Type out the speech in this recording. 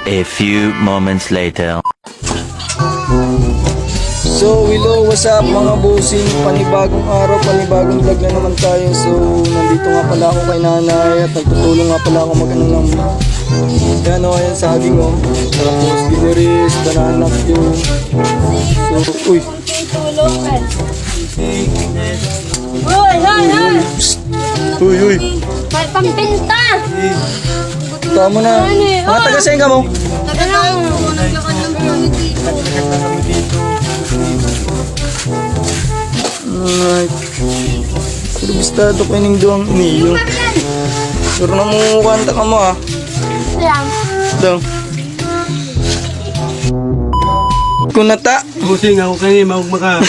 A few moments later. So, hello, what's up mga bossing? Panibagong araw, panibagong vlog na naman tayo. So, nandito nga pala ako kay nanay at nagtutulong nga pala ako mag-ano ng yan o, ayan saging o. Tapos, giniris, banana yun. So, uy. Uy, uy. May pampinta! Tama na. Mga taga-seng ka mo? Alright. Pero bistado ko yung doang niyo. Pero namumukanta ka mo ah. Dang. Kunata. Busing ako kayo, maka